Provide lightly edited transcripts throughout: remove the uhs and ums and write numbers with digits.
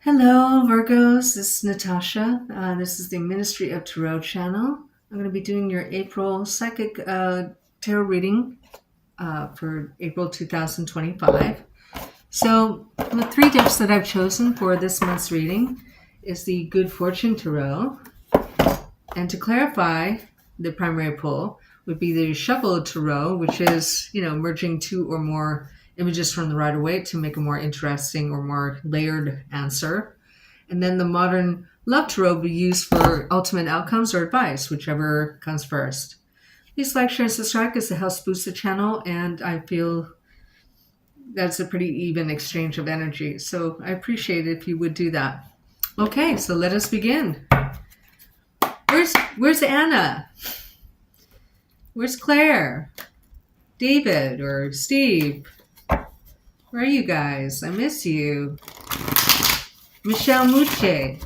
Hello, Virgos. This is Natasha. This is the Ministry of Tarot channel. I'm going to be doing your April psychic tarot reading for April 2025. So, the three decks that I've chosen for this month's reading is the Good Fortune Tarot. And to clarify, the primary pull would be the Shuffle Tarot, which is, merging two or more images from the Rider-Waite to make a more interesting or more layered answer. And then the Modern Love Tarot will be used for ultimate outcomes or advice, whichever comes first. Please like, share, and subscribe because it helps boost the channel, and I feel that's a pretty even exchange of energy. So I appreciate it if you would do that. Okay, so let us begin. Where's Anna? Where's Claire? David or Steve? Where are you guys? I miss you. Michelle Muche.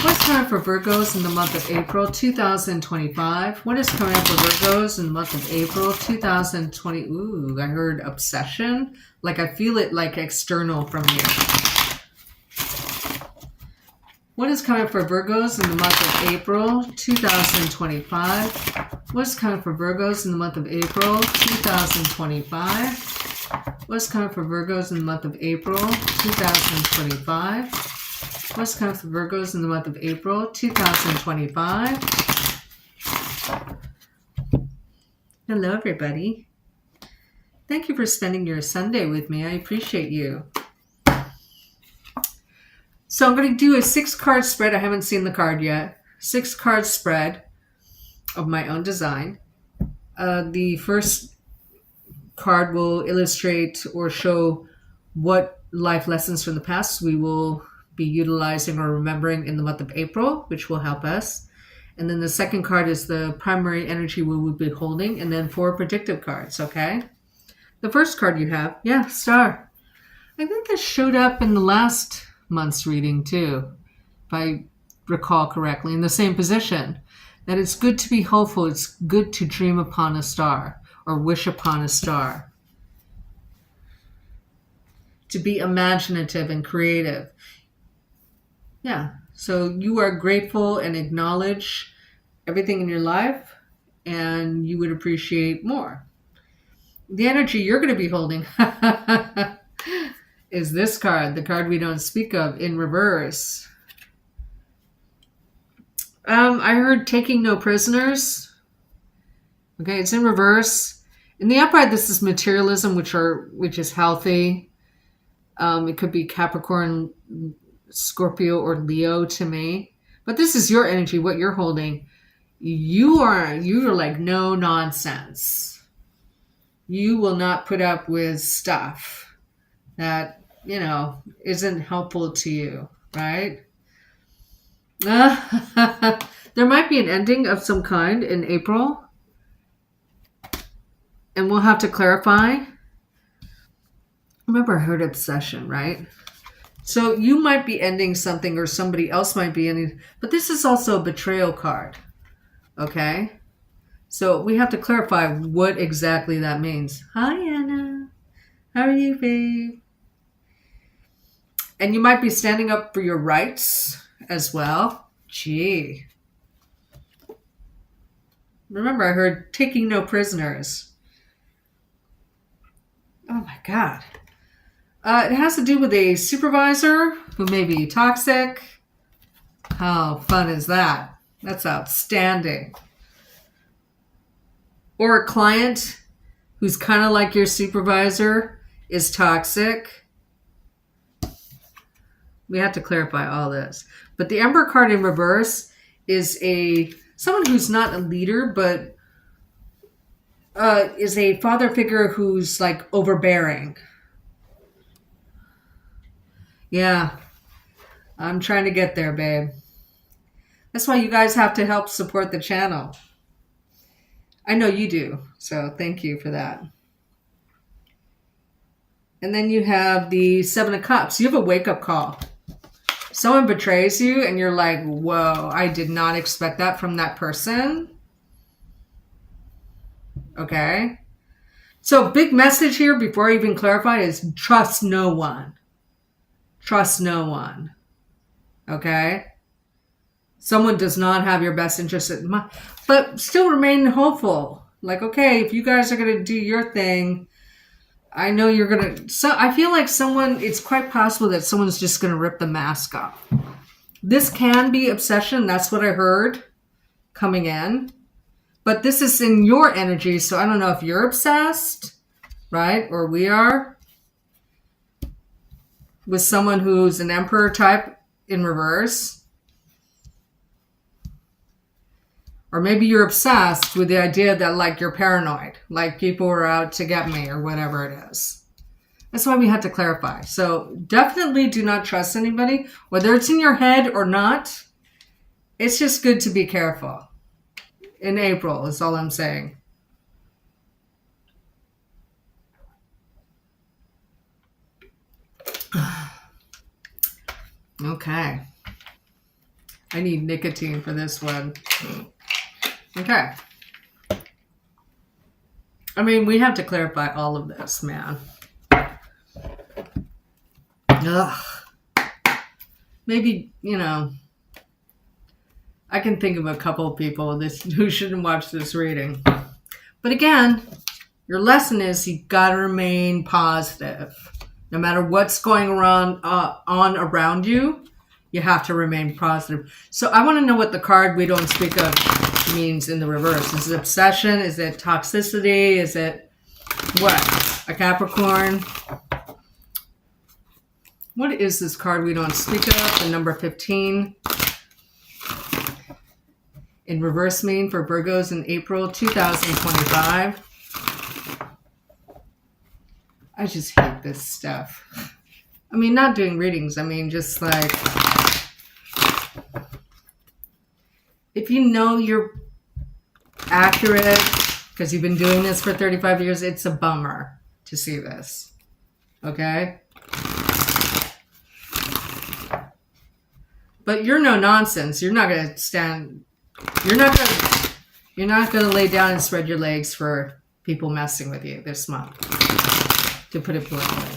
What's coming for Virgos in the month of April 2025? What is coming up for Virgos in the month of April 2020? Ooh, I heard obsession. Like I feel it like external from you. What is coming for Virgos in the month of April 2025? What's coming for Virgos in the month of April 2025? What's coming for Virgos in the month of April 2025? What's coming for Virgos in the month of April 2025? Hello, everybody. Thank you for spending your Sunday with me. I appreciate you. So I'm going to do a 6-card spread. I haven't seen the card yet. 6-card spread of my own design. The first card will illustrate or show what life lessons from the past we will be utilizing or remembering in the month of April, which will help us. And then the second card is the primary energy we will be holding, and then 4 predictive cards, okay? The first card you have, Star. I think this showed up in the last month's reading too, if I recall correctly, in the same position. That it's good to be hopeful, it's good to dream upon a star or wish upon a star. To be imaginative and creative. Yeah, so you are grateful and acknowledge everything in your life, and you would appreciate more. The energy you're going to be holding is this card, the card we don't speak of, in reverse. I heard taking no prisoners. Okay, it's in reverse. In the upright, this is materialism, which is healthy. It could be Capricorn, Scorpio, or Leo to me. But this is your energy, what you're holding. You're like no nonsense. You will not put up with stuff that, isn't helpful to you, right? There might be an ending of some kind in April. And we'll have to clarify. Remember, I heard obsession, right? So you might be ending something or somebody else might be ending. But this is also a betrayal card, okay? So we have to clarify what exactly that means. Hi, Anna. How are you, babe? And you might be standing up for your rights as well. Gee. Remember, I heard taking no prisoners. Oh my God. It has to do with a supervisor who may be toxic. How fun is that? That's outstanding. Or a client who's kind of like your supervisor is toxic. We have to clarify all this. But the Emperor card in reverse is someone who's not a leader, but is a father figure who's like overbearing. Yeah, I'm trying to get there, babe. That's why you guys have to help support the channel. I know you do, so thank you for that. And then you have the 7 of Cups. You have a wake-up call. Someone betrays you and you're like, whoa, I did not expect that from that person. Okay? So big message here before I even clarify is trust no one. Trust no one. Okay? Someone does not have your best interest in mind, but still remain hopeful. Like, okay, if you guys are going to do your thing, I know you're going to. So I feel like it's quite possible that someone's just going to rip the mask off. This can be obsession. That's what I heard coming in. But this is in your energy, so I don't know if you're obsessed, right? Or we are with someone who's an emperor type in reverse. Or maybe you're obsessed with the idea that, like, you're paranoid, like people are out to get me or whatever it is. That's why we had to clarify. So definitely do not trust anybody, whether it's in your head or not. It's just good to be careful. In April is all I'm saying. Okay. I need nicotine for this one. Okay. I mean, we have to clarify all of this, man. Ugh. Maybe, I can think of a couple of people who shouldn't watch this reading. But again, your lesson is you gotta remain positive. No matter what's going on around you, you have to remain positive. So I want to know what the card we don't speak of means in the reverse. Is it obsession? Is it toxicity? Is it what? A Capricorn? What is this card we don't speak of? The number 15. In reverse mean for Virgos in April 2025. I just hate this stuff. I mean, not doing readings. I mean, just like, if you know you're accurate because you've been doing this for 35 years, it's a bummer to see this. Okay? But you're no nonsense. You're not going to stand. You're not going to lay down and spread your legs for people messing with you this month, to put it bluntly.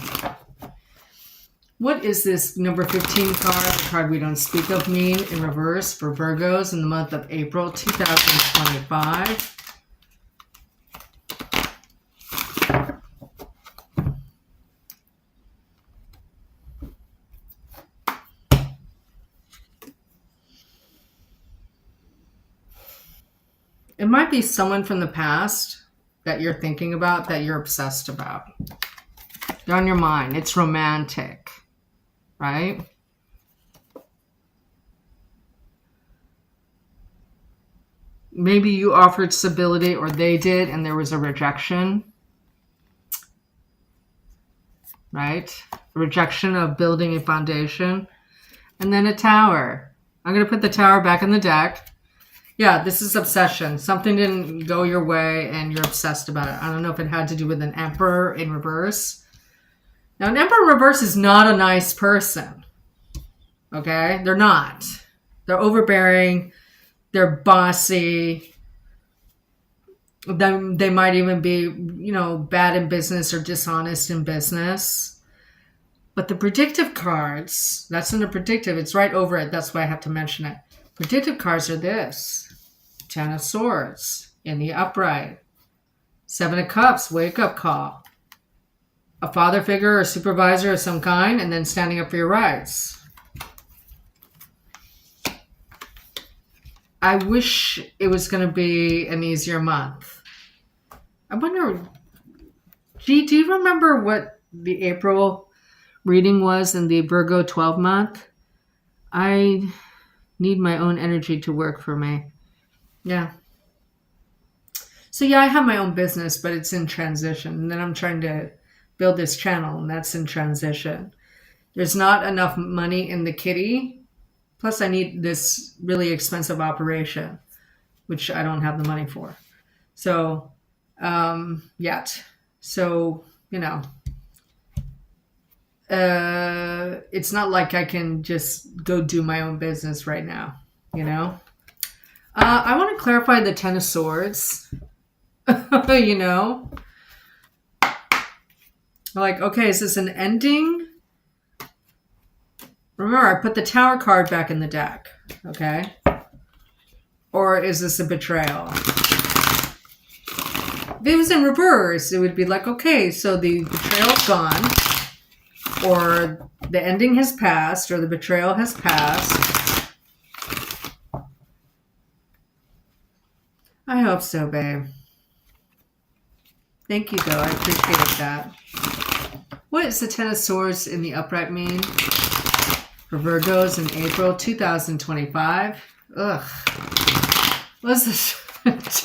What is this number 15 card, the card we don't speak of, mean in reverse for Virgos in the month of April 2025? It might be someone from the past that you're thinking about, that you're obsessed about. They're on your mind. It's romantic, right? Maybe you offered stability, or they did, and there was a rejection, right? A rejection of building a foundation. And then a tower. I'm going to put the tower back in the deck. Yeah, this is obsession. Something didn't go your way and you're obsessed about it. I don't know if it had to do with an emperor in reverse. Now, an emperor in reverse is not a nice person. Okay? They're not. They're overbearing. They're bossy. They might even be, bad in business or dishonest in business. But the predictive cards, that's in the predictive. It's right over it. That's why I have to mention it. Predictive cards are this. 10 of Swords in the upright. 7 of Cups, wake up call. A father figure or supervisor of some kind, and then standing up for your rights. I wish it was going to be an easier month. I wonder, do you remember what the April reading was in the Virgo 12 month? I need my own energy to work for me. Yeah. So yeah, I have my own business, but it's in transition. And then I'm trying to build this channel, and that's in transition. There's not enough money in the kitty. Plus I need this really expensive operation, which I don't have the money for. So, yet. So, it's not like I can just go do my own business right now, I want to clarify the 10 of Swords. Like, okay, is this an ending? Remember, I put the Tower card back in the deck, okay? Or is this a betrayal? If it was in reverse, it would be like, okay, so the betrayal's gone, or the ending has passed, or the betrayal has passed. I hope so, babe. Thank you, though. I appreciate that. What is the Ten of Swords in the upright mean for Virgos in April 2025? Ugh. What's this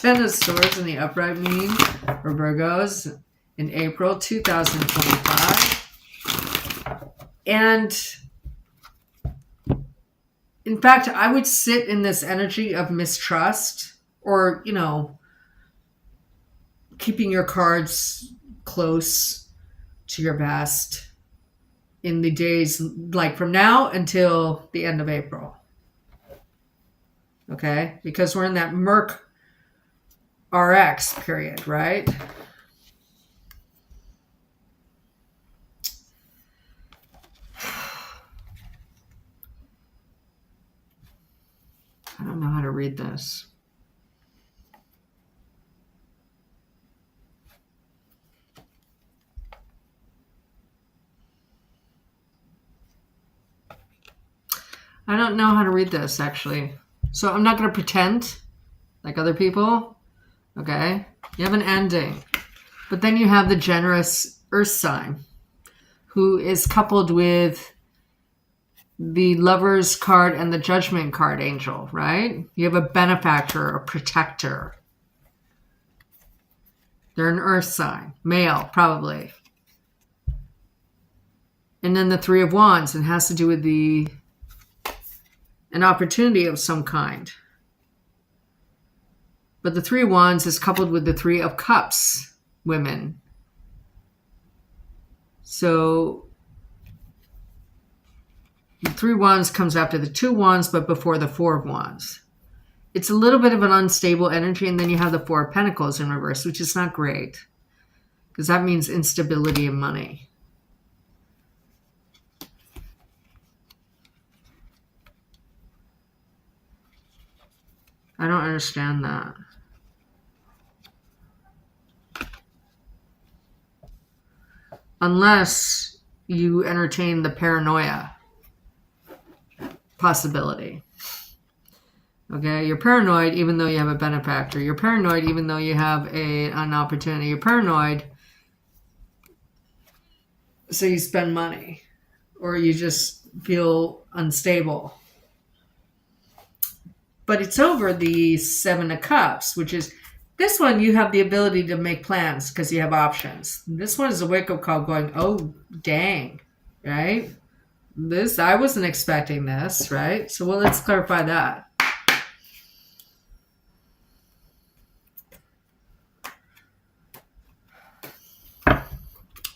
Ten of Swords in the upright mean for Virgos in April 2025? And in fact, I would sit in this energy of mistrust, or, you know, keeping your cards close to your vest in the days like from now until the end of April. Okay? Because we're in that Merc RX period, right? I don't know how to read this. I don't know how to read this, actually. So I'm not going to pretend like other people. Okay? You have an ending. But then you have the generous Earth sign, who is coupled with the Lover's card and the Judgment card angel, right? You have a benefactor, a protector. They're an Earth sign. Male, probably. And then the Three of Wands, it has to do with an opportunity of some kind. But the Three of Wands is coupled with the Three of Cups, women. So the Three of Wands comes after the Two of Wands, but before the Four of Wands. It's a little bit of an unstable energy, and then you have the Four of Pentacles in reverse, which is not great, because that means instability in money. I don't understand that. Unless you entertain the paranoia possibility. Okay, you're paranoid even though you have a benefactor. You're paranoid even though you have an opportunity. You're paranoid so you spend money, or you just feel unstable. But it's over the Seven of Cups, which is, this one you have the ability to make plans because you have options. This one is a wake-up call going, oh, dang, right? I wasn't expecting this, right? So, well, let's clarify that.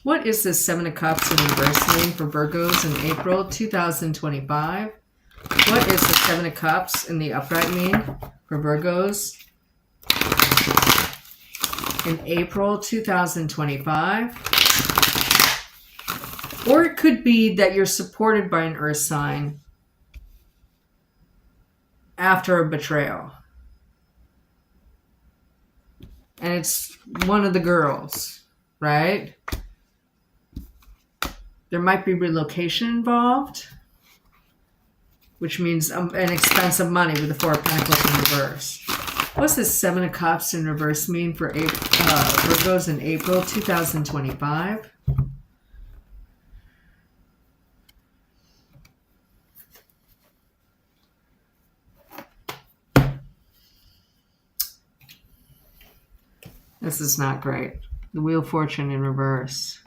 What is this Seven of Cups in reverse mean for Virgos in April 2025? What is the Seven of Cups in the upright mean for Virgos in April 2025? Or it could be that you're supported by an earth sign after a betrayal. And it's one of the girls, right? There might be relocation involved, which means an expense of money with the Four of Pentacles in reverse. What's this Seven of Cups in reverse mean for Virgos in April 2025? This is not great. The Wheel of Fortune in reverse.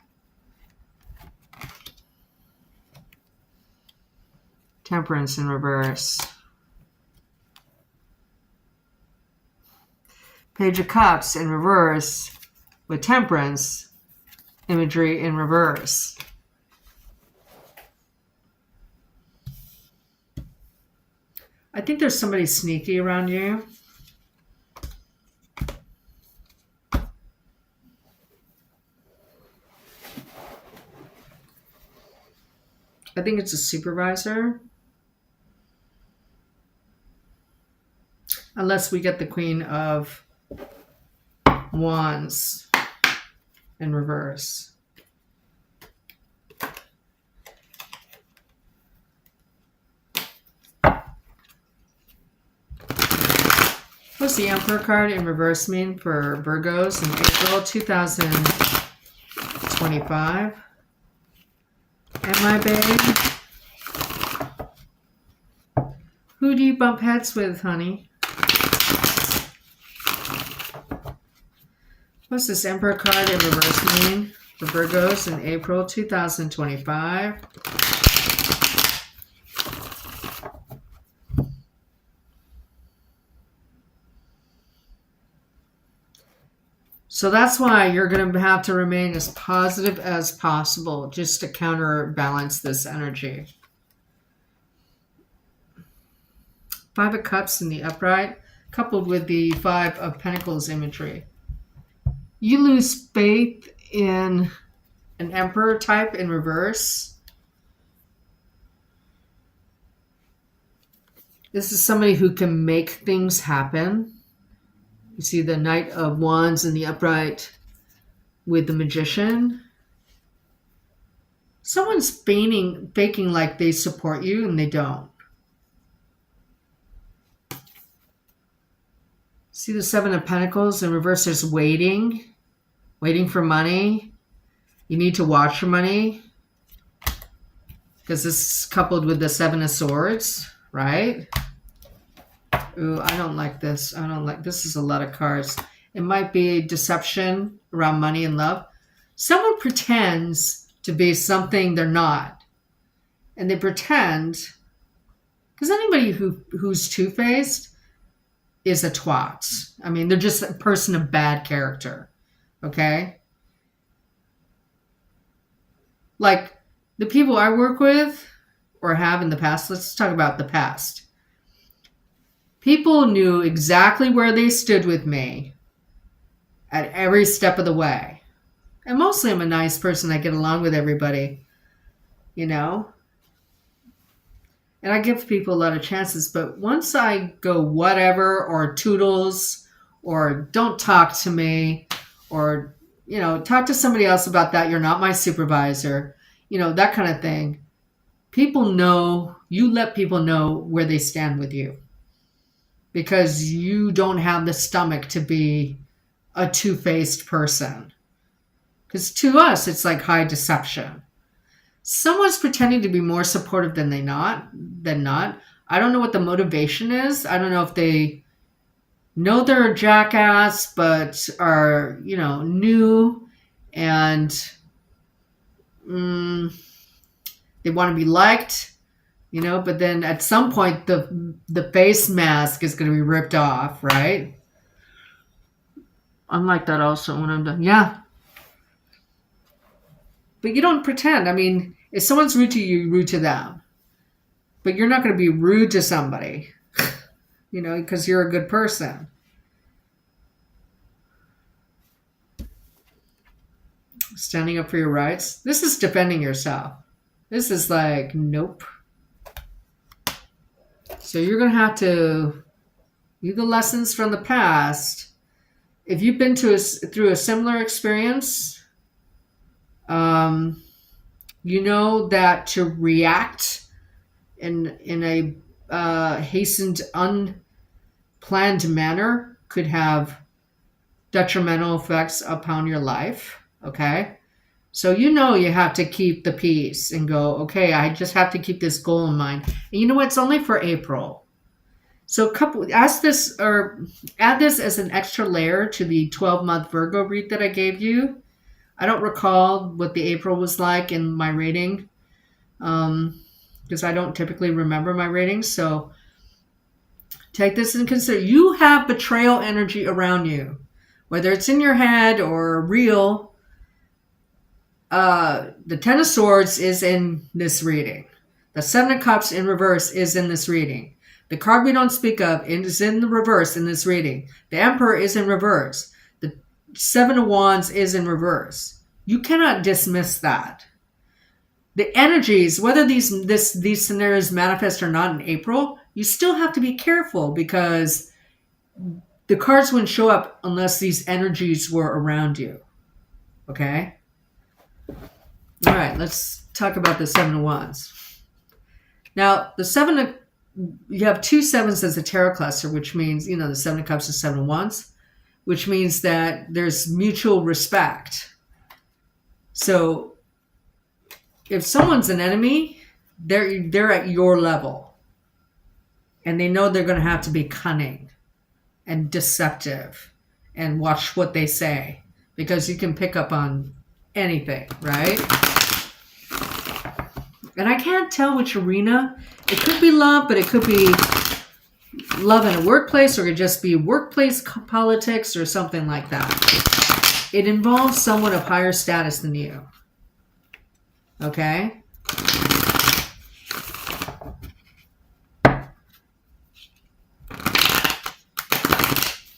Temperance in reverse. Page of Cups in reverse with Temperance imagery in reverse. I think there's somebody sneaky around you. I think it's a supervisor. Unless we get the Queen of Wands in reverse. What's the Emperor card in reverse mean for Virgos in April 2025? Am I babe? Who do you bump heads with, honey? What's this Emperor card in reverse mean for Virgos in April 2025? So that's why you're going to have to remain as positive as possible just to counterbalance this energy. Five of Cups in the upright, coupled with the Five of Pentacles imagery. You lose faith in an Emperor type in reverse. This is somebody who can make things happen. You see the Knight of Wands in the upright with the Magician. Someone's faking like they support you and they don't. See the Seven of Pentacles in reverse, there's waiting for money. You need to watch your money because this is coupled with the Seven of Swords, right? Ooh, I don't like this. This is a lot of cards. It might be deception around money and love. Someone pretends to be something they're not. And they pretend, because anybody who's two-faced is a twat. I mean, they're just a person of bad character. Okay? Like the people I work with or have in the past, let's talk about the past. People knew exactly where they stood with me at every step of the way. And mostly I'm a nice person. I get along with everybody, you know. And I give people a lot of chances. But once I go whatever or toodles or don't talk to me or, you know, talk to somebody else about that, you're not my supervisor, you know, that kind of thing. People know, you let people know where they stand with you. Because you don't have the stomach to be a two-faced person. Because to us, it's like high deception. Someone's pretending to be more supportive than not. I don't know what the motivation is. I don't know if they know they're a jackass, but are, you know, new and they want to be liked. You know, but then at some point the face mask is going to be ripped off, right? I'm like that also when I'm done. Yeah. But you don't pretend. I mean, if someone's rude to you, you're rude to them. But you're not going to be rude to somebody, you know, because you're a good person. Standing up for your rights. This is defending yourself. This is like, nope. So you're going to have to use the lessons from the past. If you've been through a similar experience, you know that to react in a hastened, unplanned manner could have detrimental effects upon your life, okay? So you know you have to keep the peace and go, okay, I just have to keep this goal in mind. And you know what? It's only for April. So add this as an extra layer to the 12-month Virgo read that I gave you. I don't recall what the April was like in my rating because I don't typically remember my ratings. So take this into consideration. You have betrayal energy around you, whether it's in your head or real. The Ten of Swords is in this reading. The Seven of Cups in reverse is in this reading. The card we don't speak of is in the reverse in this reading. The Emperor is in reverse. The Seven of Wands is in reverse. You cannot dismiss that. the energies, whether these scenarios manifest or not in April, you still have to be careful because the cards wouldn't show up unless these energies were around you. Okay? All right, let's talk about the Seven of Wands. Now, you have 2 sevens as a tarot cluster, which means, the Seven of Cups is 7 of Wands, which means that there's mutual respect. So if someone's an enemy, they're at your level. And they know they're going to have to be cunning and deceptive and watch what they say, because you can pick up on anything, right? And I can't tell which arena. It could be love, but it could be love in a workplace, or it could just be workplace politics or something like that. It involves someone of higher status than you. Okay?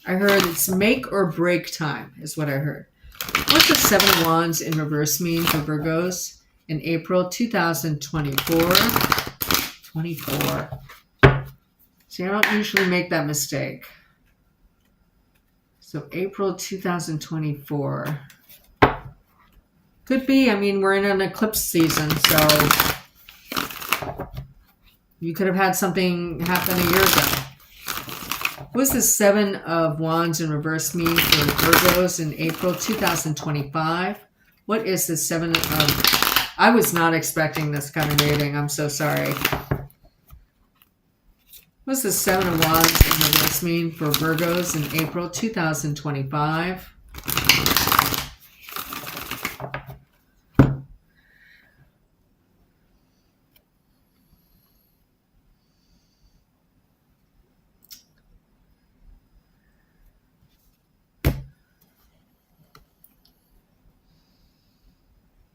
I heard it's make or break time, is what I heard. What's the Seven of Wands in reverse mean for Virgos in April 2024? 24. See, I don't usually make that mistake. So April 2024. Could be, we're in an eclipse season, so you could have had something happen a year ago. What does the Seven of Wands in reverse mean for Virgos in April 2025? What is the Seven of... I was not expecting this kind of reading. I'm so sorry. What does the Seven of Wands in reverse mean for Virgos in April 2025?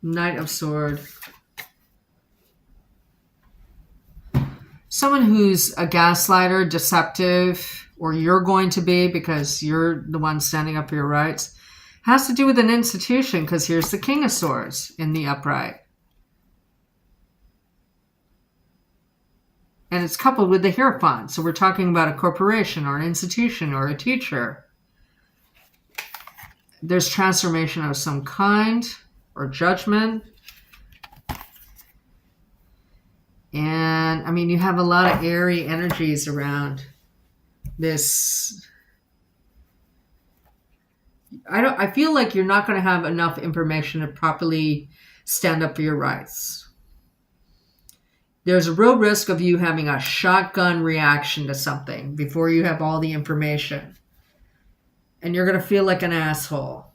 Knight of Swords. Someone who's a gaslighter, deceptive, or you're going to be because you're the one standing up for your rights, has to do with an institution, because here's the King of Swords in the upright. And it's coupled with the Hierophant. So we're talking about a corporation or an institution or a teacher. There's transformation of some kind or judgment. And you have a lot of airy energies around this. I feel like you're not going to have enough information to properly stand up for your rights. There's a real risk of you having a shotgun reaction to something before you have all the information. And you're going to feel like an asshole.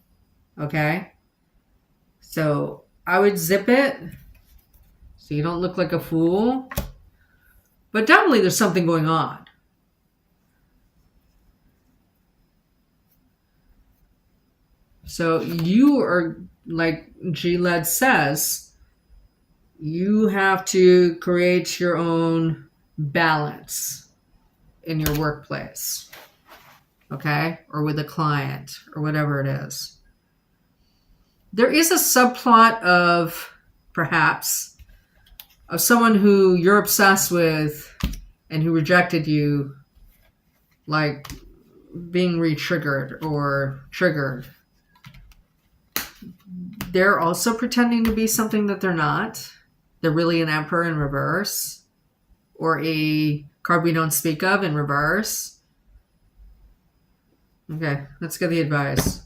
Okay? So I would zip it so you don't look like a fool. But definitely there's something going on. So you are, like G-Led says, you have to create your own balance in your workplace. Okay? Or with a client or whatever it is. There is a subplot of, perhaps, of someone who you're obsessed with and who rejected you, like being re-triggered or triggered. They're also pretending to be something that they're not. They're really an Emperor in reverse, or a card we don't speak of in reverse. Okay, let's get the advice.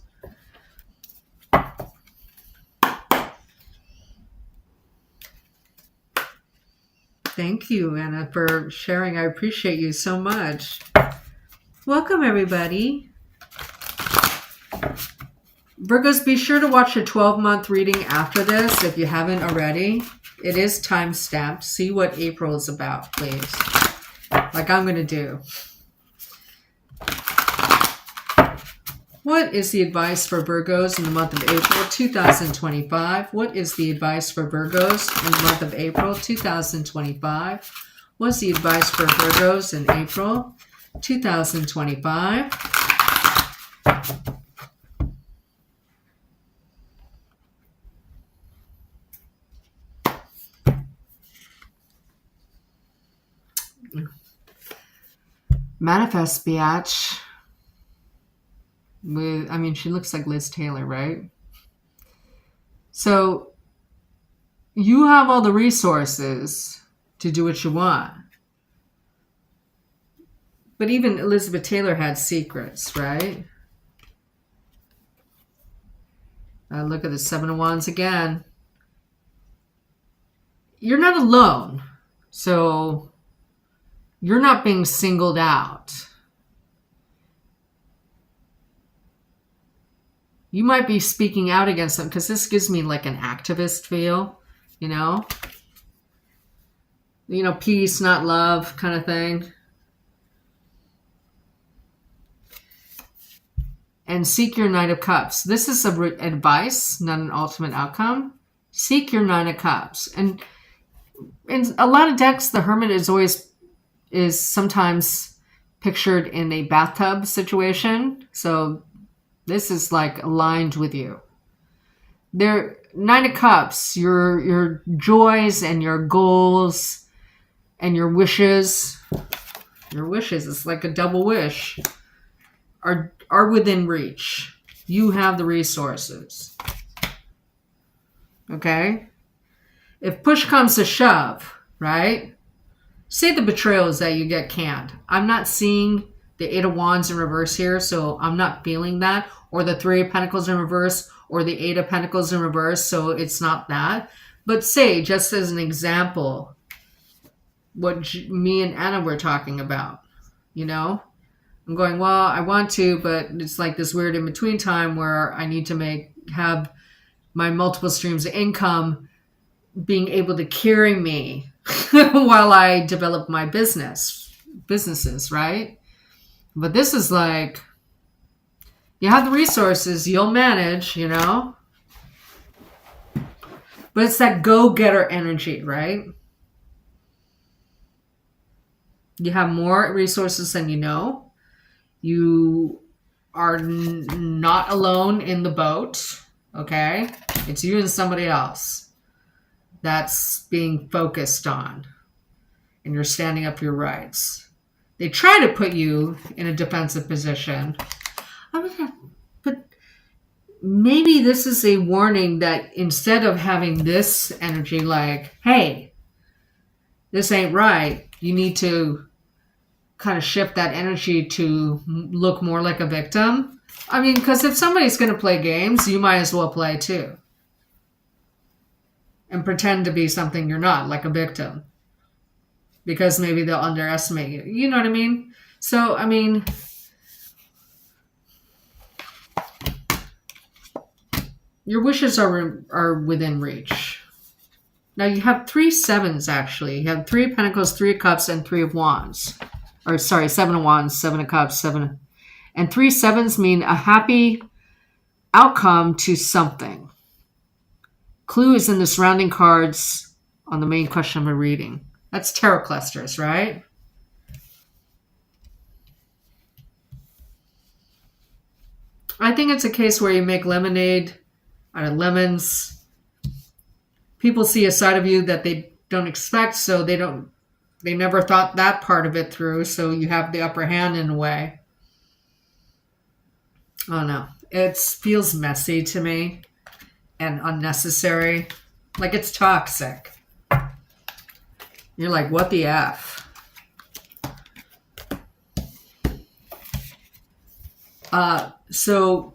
Thank you, Anna, for sharing. I appreciate you so much. Welcome, everybody. Virgos, be sure to watch a 12-month reading after this if you haven't already. It is time-stamped. See what April is about, please. Like I'm going to do. What is the advice for Virgos in the month of April 2025? What is the advice for Virgos in the month of April 2025? What's the advice for Virgos in April 2025? manifest, biatch. I mean, she looks like Liz Taylor, right? So you have all the resources to do what you want. But even Elizabeth Taylor had secrets, right? Look at the Seven of Wands again. You're not alone. So you're not being singled out. You might be speaking out against them, because this gives me like an activist feel, you know? Peace, not love kind of thing. And seek your Knight of Cups. This is advice, not an ultimate outcome. Seek your Nine of Cups. And in a lot of decks, the Hermit is sometimes pictured in a bathtub situation. So this is like aligned with you. Nine of Cups, your joys and your goals and your wishes. Your wishes, it's like a double wish, are within reach. You have the resources. Okay? If push comes to shove, right? Say the betrayal is that you get canned. I'm not seeing the Eight of Wands in reverse here, so I'm not feeling that. Or the Three of Pentacles in reverse, or the Eight of Pentacles in reverse, so it's not that. But say, just as an example, what me and Anna were talking about, I'm going, well, I want to, but it's like this weird in-between time where I need to have my multiple streams of income being able to carry me while I develop my businesses, right? But this is like, you have the resources, you'll manage, But it's that go-getter energy, right? You have more resources than you know. You are not alone in the boat, okay? It's you and somebody else that's being focused on, and you're standing up for your rights. They try to put you in a defensive position. But maybe this is a warning that instead of having this energy like, hey, this ain't right, you need to kind of shift that energy to look more like a victim. I mean, because if somebody's going to play games, you might as well play too. And pretend to be something you're not, like a victim. Because maybe they'll underestimate you. You know what I mean? So, I mean, your wishes are within reach. Now you have 3 sevens actually. You have 3 of Pentacles, 3 of Cups, and 3 of Wands. Or sorry, 7 of Wands, 7 of Cups, 7. And 3 sevens mean a happy outcome to something. Clue is in the surrounding cards on the main question of a reading. That's tarot clusters, right? I think it's a case where you make lemonade out of lemons. People see a side of you that they don't expect, so they never thought that part of it through, so you have the upper hand in a way. Oh no, it feels messy to me and unnecessary. Like it's toxic. You're like, what the F? So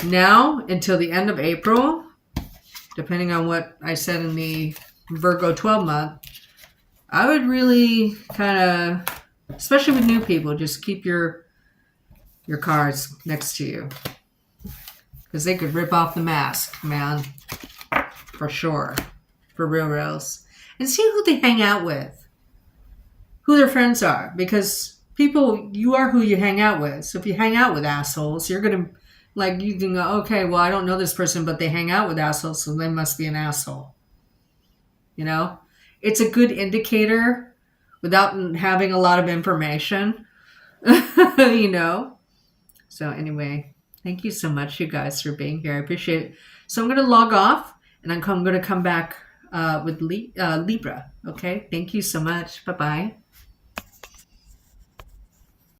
now until the end of April, depending on what I said in the Virgo 12 month, I would really kind of, especially with new people, just keep your cards next to you. Because they could rip off the mask, man. For sure. For reals. And see who they hang out with. Who their friends are. Because people, you are who you hang out with. So if you hang out with assholes, you're going to, like, you can go, okay, well, I don't know this person, but they hang out with assholes, so they must be an asshole. It's a good indicator without having a lot of information. So anyway, thank you so much, you guys, for being here. I appreciate it. So I'm going to log off, and I'm going to come back with Libra. Okay? Thank you so much. Bye-bye.